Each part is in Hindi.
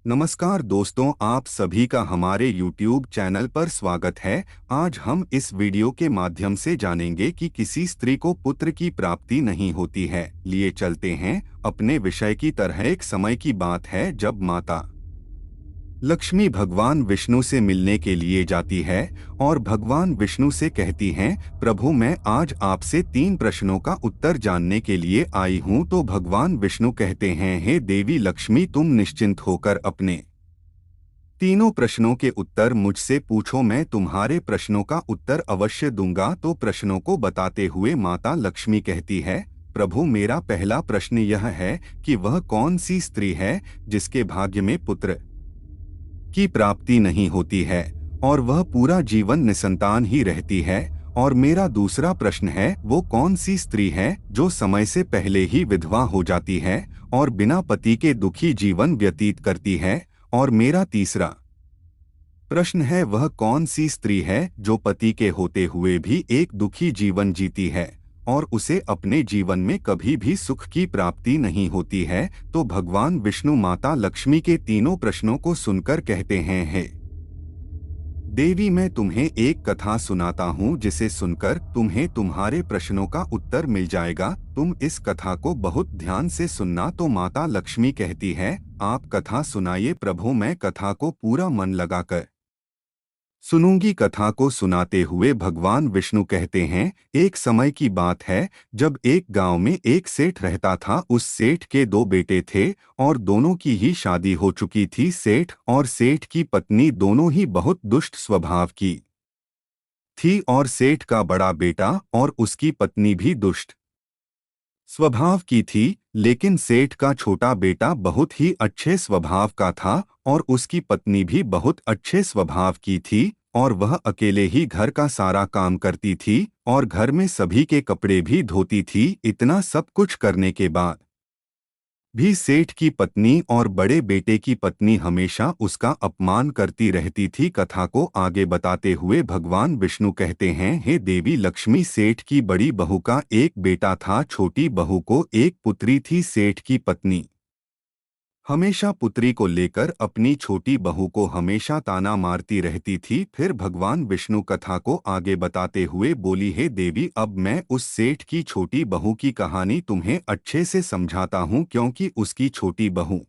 नमस्कार दोस्तों, आप सभी का हमारे YouTube चैनल पर स्वागत है। आज हम इस वीडियो के माध्यम से जानेंगे कि किसी स्त्री को पुत्र की प्राप्ति नहीं होती है। लिए चलते हैं अपने विषय की तरह। एक समय की बात है जब माता लक्ष्मी भगवान विष्णु से मिलने के लिए जाती है और भगवान विष्णु से कहती हैं, प्रभु मैं आज आपसे 3 प्रश्नों का उत्तर जानने के लिए आई हूँ। तो भगवान विष्णु कहते हैं, हे देवी लक्ष्मी, तुम निश्चिंत होकर अपने तीनों प्रश्नों के उत्तर मुझसे पूछो, मैं तुम्हारे प्रश्नों का उत्तर अवश्य दूंगा। तो प्रश्नों को बताते हुए माता लक्ष्मी कहती है, प्रभु मेरा पहला प्रश्न यह है कि वह कौन सी स्त्री है जिसके भाग्य में पुत्र की प्राप्ति नहीं होती है और वह पूरा जीवन निसंतान ही रहती है। और मेरा दूसरा प्रश्न है, वो कौन सी स्त्री है जो समय से पहले ही विधवा हो जाती है और बिना पति के दुखी जीवन व्यतीत करती है। और मेरा तीसरा प्रश्न है, वह कौन सी स्त्री है जो पति के होते हुए भी एक दुखी जीवन जीती है और उसे अपने जीवन में कभी भी सुख की प्राप्ति नहीं होती है। तो भगवान विष्णु माता लक्ष्मी के तीनों प्रश्नों को सुनकर कहते हैं, हे देवी मैं तुम्हें एक कथा सुनाता हूँ जिसे सुनकर तुम्हें तुम्हारे प्रश्नों का उत्तर मिल जाएगा। तुम इस कथा को बहुत ध्यान से सुनना। तो माता लक्ष्मी कहती है, आप कथा सुनाइए प्रभु, मैं कथा को पूरा मन लगाकर सुनूंगी। कथा को सुनाते हुए भगवान विष्णु कहते हैं, एक समय की बात है जब एक गांव में एक सेठ रहता था। उस सेठ के 2 बेटे थे और दोनों की ही शादी हो चुकी थी। सेठ और सेठ की पत्नी दोनों ही बहुत दुष्ट स्वभाव की थी और सेठ का बड़ा बेटा और उसकी पत्नी भी दुष्ट स्वभाव की थी। लेकिन सेठ का छोटा बेटा बहुत ही अच्छे स्वभाव का था और उसकी पत्नी भी बहुत अच्छे स्वभाव की थी और वह अकेले ही घर का सारा काम करती थी और घर में सभी के कपड़े भी धोती थी। इतना सब कुछ करने के बाद भी सेठ की पत्नी और बड़े बेटे की पत्नी हमेशा उसका अपमान करती रहती थी। कथा को आगे बताते हुए भगवान विष्णु कहते हैं, हे देवी लक्ष्मी, सेठ की बड़ी बहू का एक बेटा था, छोटी बहू को एक पुत्री थी। सेठ की पत्नी हमेशा पुत्री को लेकर अपनी छोटी बहू को हमेशा ताना मारती रहती थी। फिर भगवान विष्णु कथा को आगे बताते हुए बोली, हे देवी, अब मैं उस सेठ की छोटी बहू की कहानी तुम्हें अच्छे से समझाता हूँ, क्योंकि उसकी छोटी बहू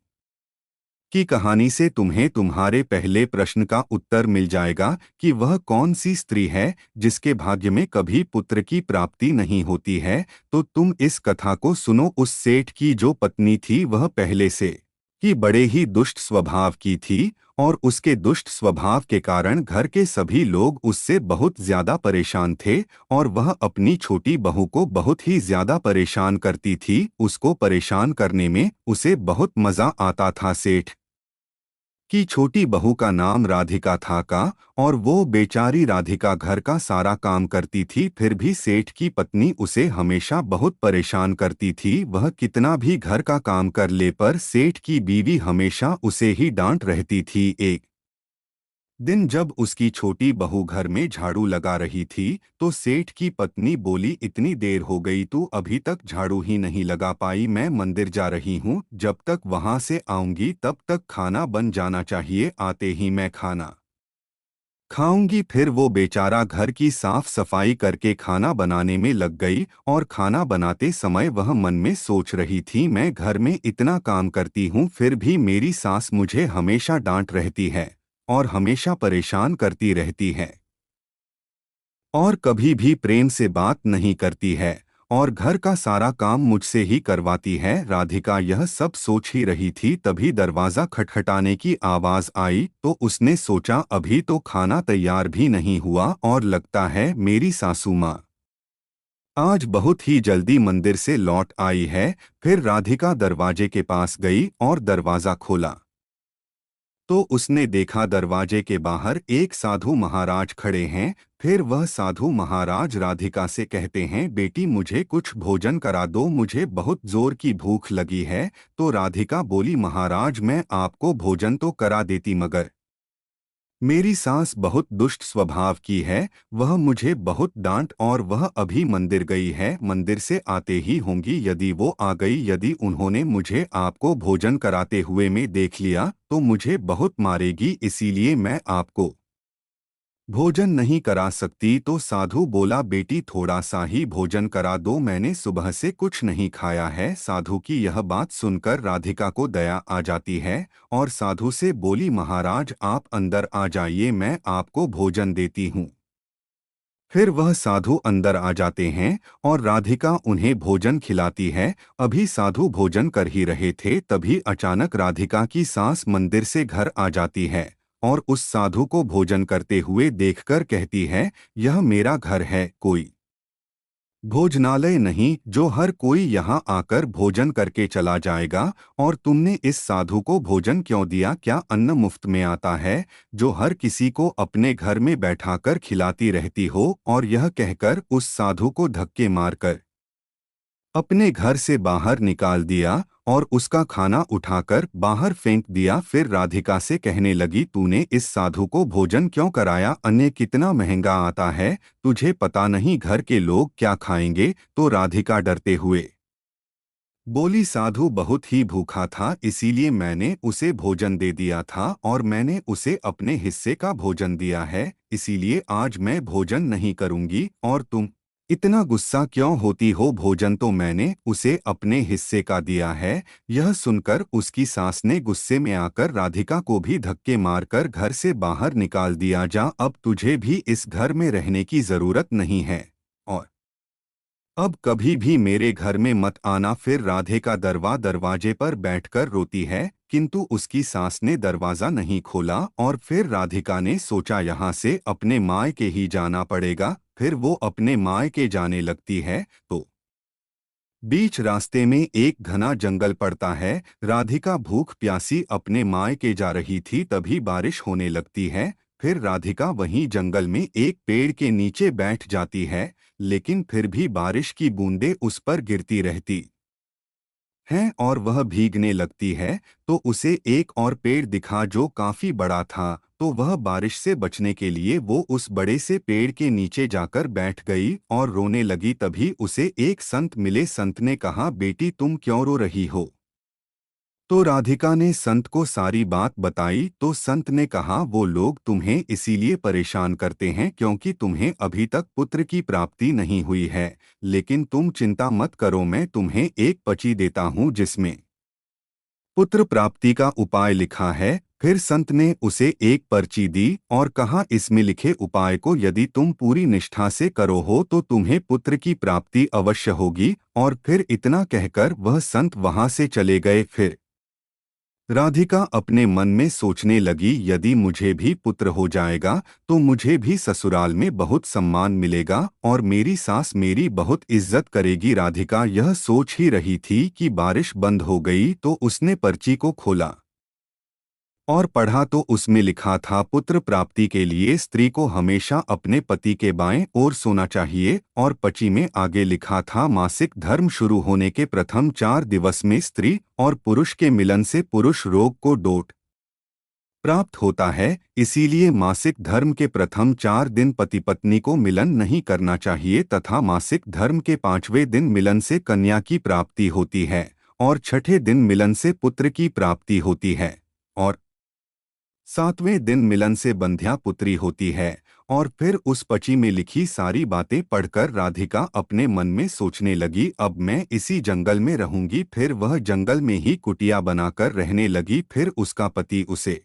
की कहानी से तुम्हें तुम्हारे पहले प्रश्न का उत्तर मिल जाएगा कि वह कौन सी स्त्री है जिसके भाग्य में कभी पुत्र की प्राप्ति नहीं होती है। तो तुम इस कथा को सुनो। उस सेठ की जो पत्नी थी वह पहले से कि बड़े ही दुष्ट स्वभाव की थी और उसके दुष्ट स्वभाव के कारण घर के सभी लोग उससे बहुत ज्यादा परेशान थे और वह अपनी छोटी बहू को बहुत ही ज्यादा परेशान करती थी। उसको परेशान करने में उसे बहुत मजा आता था। सेठ की छोटी बहू का नाम राधिका था और वो बेचारी राधिका घर का सारा काम करती थी, फिर भी सेठ की पत्नी उसे हमेशा बहुत परेशान करती थी। वह कितना भी घर का काम कर ले पर सेठ की बीवी हमेशा उसे ही डांट रहती थी। एक दिन जब उसकी छोटी बहू घर में झाड़ू लगा रही थी तो सेठ की पत्नी बोली, इतनी देर हो गई, तू अभी तक झाड़ू ही नहीं लगा पाई। मैं मंदिर जा रही हूँ, जब तक वहां से आऊंगी तब तक खाना बन जाना चाहिए, आते ही मैं खाना खाऊंगी। फिर वो बेचारा घर की साफ सफाई करके खाना बनाने में लग गई और खाना बनाते समय वह मन में सोच रही थी, मैं घर में इतना काम करती हूँ फिर भी मेरी सास मुझे हमेशा डांट रहती है और हमेशा परेशान करती रहती है और कभी भी प्रेम से बात नहीं करती है और घर का सारा काम मुझसे ही करवाती है। राधिका यह सब सोच ही रही थी, तभी दरवाजा खटखटाने की आवाज आई तो उसने सोचा अभी तो खाना तैयार भी नहीं हुआ और लगता है मेरी सासू माँ आज बहुत ही जल्दी मंदिर से लौट आई है। फिर राधिका दरवाजे के पास गई और दरवाजा खोला तो उसने देखा दरवाजे के बाहर एक साधु महाराज खड़े हैं। फिर वह साधु महाराज राधिका से कहते हैं, बेटी मुझे कुछ भोजन करा दो, मुझे बहुत जोर की भूख लगी है। तो राधिका बोली, महाराज मैं आपको भोजन तो करा देती, मगर मेरी सास बहुत दुष्ट स्वभाव की है, वह मुझे बहुत डांट और वह अभी मंदिर गई है, मंदिर से आते ही होंगी। यदि वो आ गई, यदि उन्होंने मुझे आपको भोजन कराते हुए में देख लिया तो मुझे बहुत मारेगी, इसीलिए मैं आपको भोजन नहीं करा सकती। तो साधु बोला, बेटी थोड़ा सा ही भोजन करा दो, मैंने सुबह से कुछ नहीं खाया है। साधु की यह बात सुनकर राधिका को दया आ जाती है और साधु से बोली, महाराज आप अंदर आ जाइए, मैं आपको भोजन देती हूँ। फिर वह साधु अंदर आ जाते हैं और राधिका उन्हें भोजन खिलाती है। अभी साधु भोजन कर ही रहे थे, तभी अचानक राधिका की सास मंदिर से घर आ जाती है और उस साधु को भोजन करते हुए देखकर कहती है, यह मेरा घर है, कोई भोजनालय नहीं जो हर कोई यहाँ आकर भोजन करके चला जाएगा। और तुमने इस साधु को भोजन क्यों दिया? क्या अन्न मुफ्त में आता है जो हर किसी को अपने घर में बैठाकर खिलाती रहती हो? और यह कहकर उस साधु को धक्के मारकर अपने घर से बाहर निकाल दिया और उसका खाना उठाकर बाहर फेंक दिया। फिर राधिका से कहने लगी, तूने इस साधु को भोजन क्यों कराया? अन्न कितना महंगा आता है, तुझे पता नहीं घर के लोग क्या खाएंगे? तो राधिका डरते हुए बोली, साधु बहुत ही भूखा था, इसीलिए मैंने उसे भोजन दे दिया था और मैंने उसे अपने हिस्से का भोजन दिया है, इसीलिए आज मैं भोजन नहीं करूंगी। और तुम इतना गुस्सा क्यों होती हो? भोजन तो मैंने उसे अपने हिस्से का दिया है। यह सुनकर उसकी सास ने गुस्से में आकर राधिका को भी धक्के मारकर घर से बाहर निकाल दिया। जा, अब तुझे भी इस घर में रहने की जरूरत नहीं है और अब कभी भी मेरे घर में मत आना। फिर राधे का दरवाजे पर बैठकर रोती है, किंतु उसकी सास ने दरवाजा नहीं खोला और फिर राधिका ने सोचा यहाँ से अपने मायके ही जाना पड़ेगा। फिर वो अपने मायके जाने लगती है तो बीच रास्ते में एक घना जंगल पड़ता है। राधिका भूख प्यासी अपने मायके जा रही थी, तभी बारिश होने लगती है। फिर राधिका वहीं जंगल में एक पेड़ के नीचे बैठ जाती है, लेकिन फिर भी बारिश की बूंदें उस पर गिरती रहती हैं और वह भीगने लगती है। तो उसे एक और पेड़ दिखा जो काफी बड़ा था, तो वह बारिश से बचने के लिए वो उस बड़े से पेड़ के नीचे जाकर बैठ गई और रोने लगी। तभी उसे एक संत मिले। संत ने कहा, बेटी तुम क्यों रो रही हो? तो राधिका ने संत को सारी बात बताई। तो संत ने कहा, वो लोग तुम्हें इसीलिए परेशान करते हैं क्योंकि तुम्हें अभी तक पुत्र की प्राप्ति नहीं हुई है, लेकिन तुम चिंता मत करो, मैं तुम्हें एक पर्ची देता हूँ जिसमें पुत्र प्राप्ति का उपाय लिखा है। फिर संत ने उसे एक पर्ची दी और कहा, इसमें लिखे उपाय को यदि तुम पूरी निष्ठा से करो हो तो तुम्हें पुत्र की प्राप्ति अवश्य होगी। और फिर इतना कहकर वह संत वहां से चले गए। फिर राधिका अपने मन में सोचने लगी, यदि मुझे भी पुत्र हो जाएगा तो मुझे भी ससुराल में बहुत सम्मान मिलेगा और मेरी सास मेरी बहुत इज्जत करेगी। राधिका यह सोच ही रही थी कि बारिश बंद हो गई तो उसने पर्ची को खोला और पढ़ा तो उसमें लिखा था, पुत्र प्राप्ति के लिए स्त्री को हमेशा अपने पति के बाएं ओर सोना चाहिए। और पर्ची में आगे लिखा था, मासिक धर्म शुरू होने के प्रथम 4 दिवस में स्त्री और पुरुष के मिलन से पुरुष रोग को डोट प्राप्त होता है, इसीलिए मासिक धर्म के प्रथम 4 दिन पति पत्नी को मिलन नहीं करना चाहिए तथा मासिक धर्म के 5वें दिन मिलन से कन्या की प्राप्ति होती है और छठे दिन मिलन से पुत्र की प्राप्ति होती है और 7वें दिन मिलन से बंध्या पुत्री होती है। और फिर उस पर्ची में लिखी सारी बातें पढ़कर राधिका अपने मन में सोचने लगी, अब मैं इसी जंगल में रहूंगी। फिर वह जंगल में ही कुटिया बनाकर रहने लगी। फिर उसका पति उसे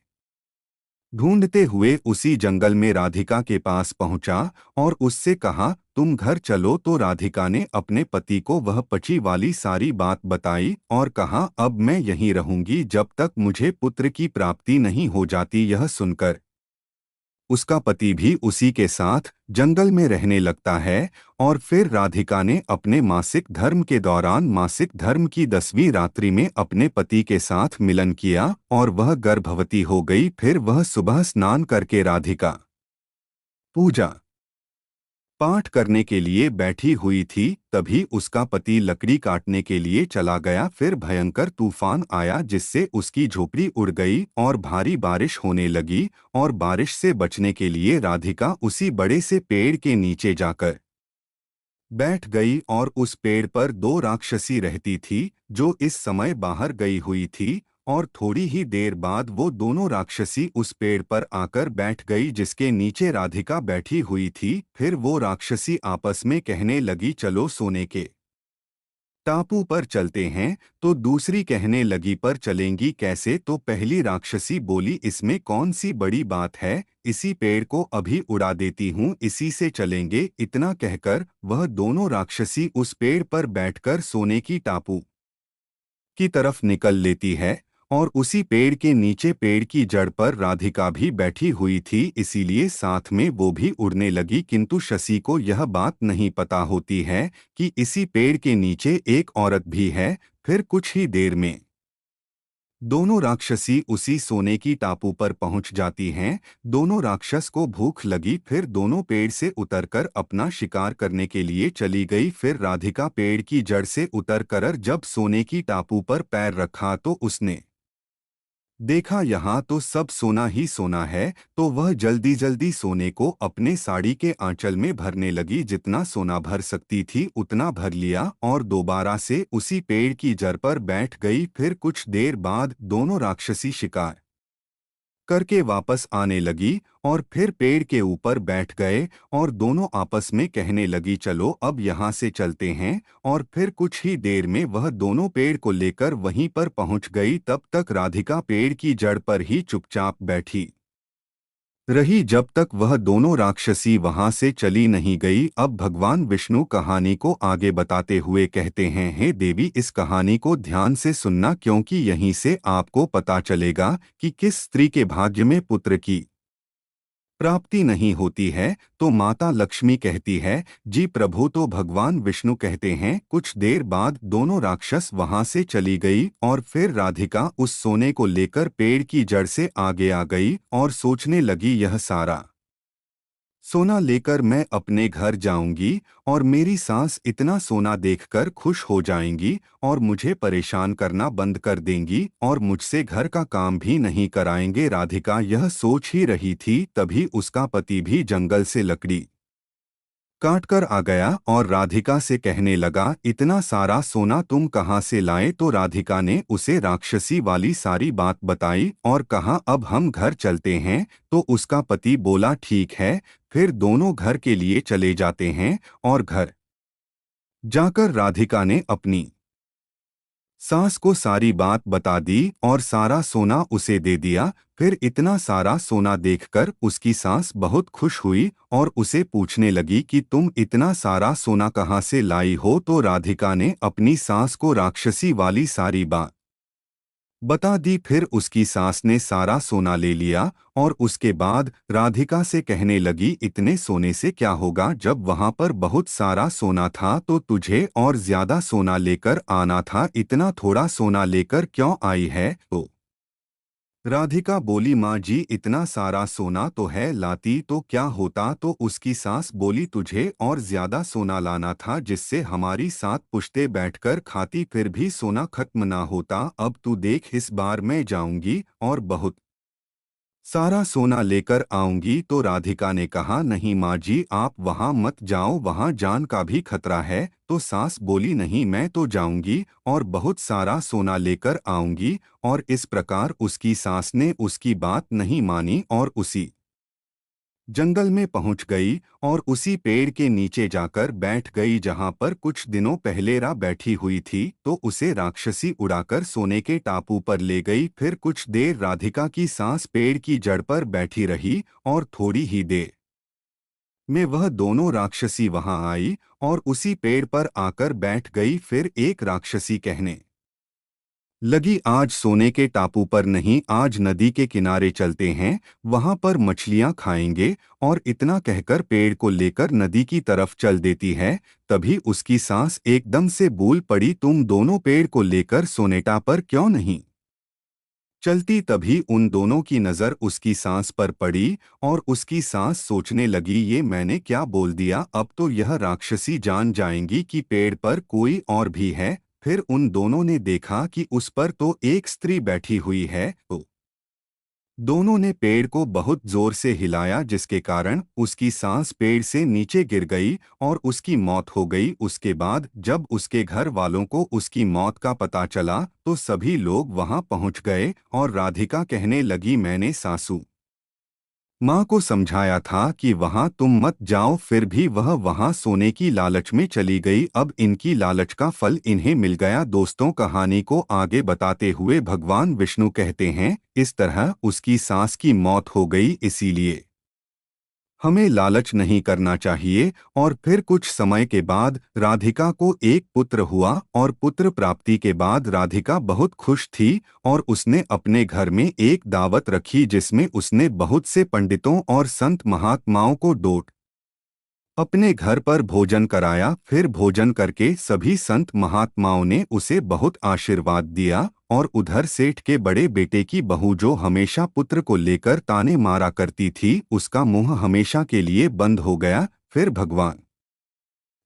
ढूंढते हुए उसी जंगल में राधिका के पास पहुंचा और उससे कहा, तुम घर चलो। तो राधिका ने अपने पति को वह पर्ची वाली सारी बात बताई और कहा, अब मैं यहीं रहूंगी जब तक मुझे पुत्र की प्राप्ति नहीं हो जाती। यह सुनकर उसका पति भी उसी के साथ जंगल में रहने लगता है। और फिर राधिका ने अपने मासिक धर्म के दौरान मासिक धर्म की 10वीं रात्रि में अपने पति के साथ मिलन किया और वह गर्भवती हो गई। फिर वह सुबह स्नान करके राधिका पूजा पाठ करने के लिए बैठी हुई थी, तभी उसका पति लकड़ी काटने के लिए चला गया। फिर भयंकर तूफान आया जिससे उसकी झोपड़ी उड़ गई और भारी बारिश होने लगी। और बारिश से बचने के लिए राधिका उसी बड़े से पेड़ के नीचे जाकर बैठ गई और उस पेड़ पर दो राक्षसी रहती थी जो इस समय बाहर गई हुई थी। और थोड़ी ही देर बाद वो दोनों राक्षसी उस पेड़ पर आकर बैठ गई जिसके नीचे राधिका बैठी हुई थी। फिर वो राक्षसी आपस में कहने लगी, चलो सोने के टापू पर चलते हैं। तो दूसरी कहने लगी, पर चलेंगी कैसे? तो पहली राक्षसी बोली, इसमें कौन सी बड़ी बात है, इसी पेड़ को अभी उड़ा देती हूँ, इसी से चलेंगे। इतना कहकर वह दोनों राक्षसी उस पेड़ पर बैठकर सोने की टापू की तरफ निकल लेती है। और उसी पेड़ के नीचे पेड़ की जड़ पर राधिका भी बैठी हुई थी, इसीलिए साथ में वो भी उड़ने लगी। किंतु शशि को यह बात नहीं पता होती है कि इसी पेड़ के नीचे एक औरत भी है। फिर कुछ ही देर में दोनों राक्षसी उसी सोने की टापू पर पहुंच जाती हैं। दोनों राक्षस को भूख लगी, फिर दोनों पेड़ से उतरकर अपना शिकार करने के लिए चली गई। फिर राधिका पेड़ की जड़ से उतरकर जब सोने की टापू पर पैर रखा तो उसने देखा यहाँ तो सब सोना ही सोना है। तो वह जल्दी जल्दी सोने को अपने साड़ी के आंचल में भरने लगी। जितना सोना भर सकती थी उतना भर लिया और दोबारा से उसी पेड़ की जड़ पर बैठ गई। फिर कुछ देर बाद दोनों राक्षसी शिकार करके वापस आने लगी और फिर पेड़ के ऊपर बैठ गए और दोनों आपस में कहने लगी, चलो अब यहाँ से चलते हैं। और फिर कुछ ही देर में वह दोनों पेड़ को लेकर वहीं पर पहुँच गई। तब तक राधिका पेड़ की जड़ पर ही चुपचाप बैठी रही जब तक वह दोनों राक्षसी वहां से चली नहीं गई। अब भगवान विष्णु कहानी को आगे बताते हुए कहते हैं, हे देवी, इस कहानी को ध्यान से सुनना, क्योंकि यहीं से आपको पता चलेगा कि किस स्त्री के भाग्य में पुत्र की प्राप्ति नहीं होती है। तो माता लक्ष्मी कहती है, जी प्रभु। तो भगवान विष्णु कहते हैं, कुछ देर बाद दोनों राक्षस वहां से चली गई और फिर राधिका उस सोने को लेकर पेड़ की जड़ से आगे आ गई और सोचने लगी, यह सारा सोना लेकर मैं अपने घर जाऊंगी और मेरी सास इतना सोना देखकर खुश हो जाएंगी और मुझे परेशान करना बंद कर देंगी और मुझसे घर का काम भी नहीं कराएंगे। राधिका यह सोच ही रही थी, तभी उसका पति भी जंगल से लकड़ी काट कर आ गया और राधिका से कहने लगा, इतना सारा सोना तुम कहाँ से लाए? तो राधिका ने उसे राक्षसी वाली सारी बात बताई और कहा, अब हम घर चलते हैं। तो उसका पति बोला, ठीक है। फिर दोनों घर के लिए चले जाते हैं और घर जाकर राधिका ने अपनी सास को सारी बात बता दी और सारा सोना उसे दे दिया। फिर इतना सारा सोना देखकर उसकी सास बहुत खुश हुई और उसे पूछने लगी कि तुम इतना सारा सोना कहाँ से लाई हो? तो राधिका ने अपनी सास को राक्षसी वाली सारी बात बता दी। फिर उसकी सास ने सारा सोना ले लिया और उसके बाद राधिका से कहने लगी, इतने सोने से क्या होगा? जब वहां पर बहुत सारा सोना था तो तुझे और ज्यादा सोना लेकर आना था, इतना थोड़ा सोना लेकर क्यों आई है? तो राधिका बोली, माँ जी, इतना सारा सोना तो है, लाती तो क्या होता? तो उसकी सास बोली, तुझे और ज्यादा सोना लाना था जिससे हमारी सात पुश्ते बैठकर खाती, फिर भी सोना खत्म ना होता। अब तू देख, इस बार मैं जाऊंगी और बहुत सारा सोना लेकर आऊंगी। तो राधिका ने कहा, नहीं माँ जी, आप वहां मत जाओ, वहां जान का भी खतरा है। तो सास बोली, नहीं, मैं तो जाऊंगी और बहुत सारा सोना लेकर आऊंगी। और इस प्रकार उसकी सास ने उसकी बात नहीं मानी और उसी जंगल में पहुंच गई और उसी पेड़ के नीचे जाकर बैठ गई जहां पर कुछ दिनों पहले रा बैठी हुई थी। तो उसे राक्षसी उड़ाकर सोने के टापू पर ले गई। फिर कुछ देर राधिका की सांस पेड़ की जड़ पर बैठी रही और थोड़ी ही देर में वह दोनों राक्षसी वहां आई और उसी पेड़ पर आकर बैठ गई। फिर एक राक्षसी कहने लगी, आज सोने के टापू पर नहीं, आज नदी के किनारे चलते हैं, वहां पर मछलियां खाएंगे। और इतना कहकर पेड़ को लेकर नदी की तरफ चल देती है। तभी उसकी सांस एकदम से भूल पड़ी, तुम दोनों पेड़ को लेकर सोनेटा पर क्यों नहीं चलती तभी उन दोनों की नज़र उसकी सांस पर पड़ी और उसकी सांस सोचने लगी, ये मैंने क्या बोल दिया, अब तो यह राक्षसी जान जाएंगी कि पेड़ पर कोई और भी है। फिर उन दोनों ने देखा कि उस पर तो एक स्त्री बैठी हुई है। तो दोनों ने पेड़ को बहुत जोर से हिलाया, जिसके कारण उसकी सांस पेड़ से नीचे गिर गई और उसकी मौत हो गई। उसके बाद जब उसके घर वालों को उसकी मौत का पता चला तो सभी लोग वहां पहुंच गए और राधिका कहने लगी, मैंने सासू माँ को समझाया था कि वहां तुम मत जाओ, फिर भी वह वहां सोने की लालच में चली गई। अब इनकी लालच का फल इन्हें मिल गया। दोस्तों, कहानी को आगे बताते हुए भगवान विष्णु कहते हैं, इस तरह उसकी सास की मौत हो गई। इसीलिए हमें लालच नहीं करना चाहिए। और फिर कुछ समय के बाद राधिका को एक पुत्र हुआ और पुत्र प्राप्ति के बाद राधिका बहुत खुश थी और उसने अपने घर में एक दावत रखी, जिसमें उसने बहुत से पंडितों और संत महात्माओं को डोट अपने घर पर भोजन कराया। फिर भोजन करके सभी संत महात्माओं ने उसे बहुत आशीर्वाद दिया और उधर सेठ के बड़े बेटे की बहू, जो हमेशा पुत्र को लेकर ताने मारा करती थी, उसका मुंह हमेशा के लिए बंद हो गया। फिर भगवान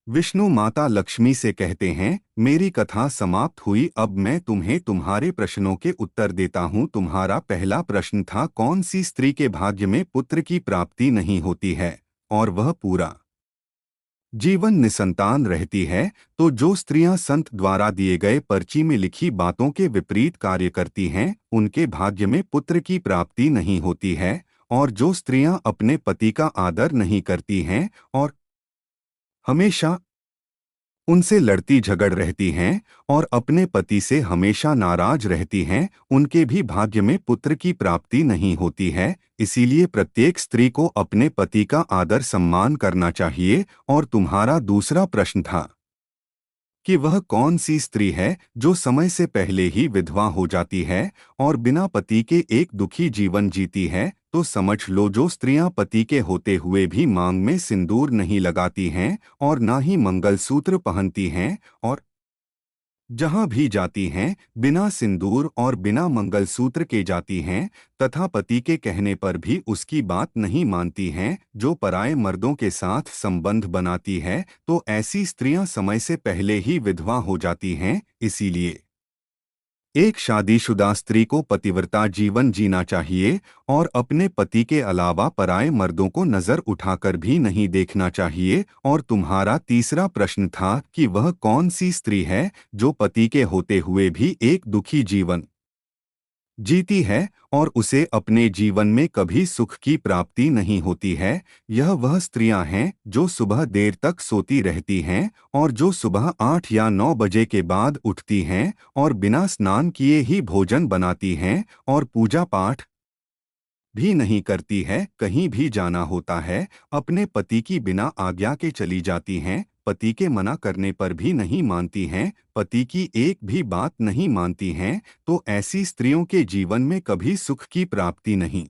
विष्णु माता लक्ष्मी से कहते हैं, मेरी कथा समाप्त हुई, अब मैं तुम्हें तुम्हारे प्रश्नों के उत्तर देता हूँ। तुम्हारा पहला प्रश्न था, कौन सी स्त्री के भाग्य में पुत्र की प्राप्ति नहीं होती है और वह पूरा जीवन निसंतान रहती है। तो जो स्त्रियां संत द्वारा दिए गए पर्ची में लिखी बातों के विपरीत कार्य करती हैं, उनके भाग्य में पुत्र की प्राप्ति नहीं होती है। और जो स्त्रियां अपने पति का आदर नहीं करती हैं और हमेशा उनसे लड़ती झगड़ रहती हैं और अपने पति से हमेशा नाराज रहती हैं, उनके भी भाग्य में पुत्र की प्राप्ति नहीं होती है। इसीलिए प्रत्येक स्त्री को अपने पति का आदर सम्मान करना चाहिए। और तुम्हारा दूसरा प्रश्न था कि वह कौन सी स्त्री है जो समय से पहले ही विधवा हो जाती है और बिना पति के एक दुखी जीवन जीती है। तो समझ लो, जो स्त्रियां पति के होते हुए भी मांग में सिंदूर नहीं लगाती हैं और ना ही मंगलसूत्र पहनती हैं और जहां भी जाती हैं बिना सिंदूर और बिना मंगलसूत्र के जाती हैं, तथा पति के कहने पर भी उसकी बात नहीं मानती हैं, जो पराये मर्दों के साथ संबंध बनाती है, तो ऐसी स्त्रियां समय से पहले ही विधवा हो जाती हैं। इसीलिए एक शादीशुदा स्त्री को पतिव्रता जीवन जीना चाहिए और अपने पति के अलावा पराये मर्दों को नजर उठाकर भी नहीं देखना चाहिए। और तुम्हारा तीसरा प्रश्न था कि वह कौन सी स्त्री है जो पति के होते हुए भी एक दुखी जीवन जीती है और उसे अपने जीवन में कभी सुख की प्राप्ति नहीं होती है। यह वह स्त्रियां हैं जो सुबह देर तक सोती रहती हैं और जो सुबह 8 या 9 बजे के बाद उठती हैं और बिना स्नान किए ही भोजन बनाती हैं और पूजा पाठ भी नहीं करती है। कहीं भी जाना होता है अपने पति की बिना आज्ञा के चली जाती हैं, पति के मना करने पर भी नहीं मानती हैं, पति की एक भी बात नहीं मानती हैं। तो ऐसी स्त्रियों के जीवन में कभी सुख की प्राप्ति नहीं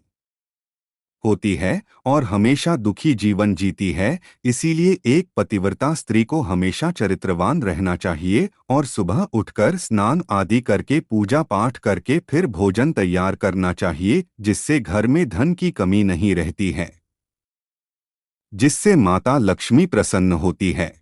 होती है और हमेशा दुखी जीवन जीती है। इसीलिए एक पतिव्रता स्त्री को हमेशा चरित्रवान रहना चाहिए और सुबह उठकर स्नान आदि करके पूजा पाठ करके फिर भोजन तैयार करना चाहिए, जिससे घर में धन की कमी नहीं रहती है, जिससे माता लक्ष्मी प्रसन्न होती है।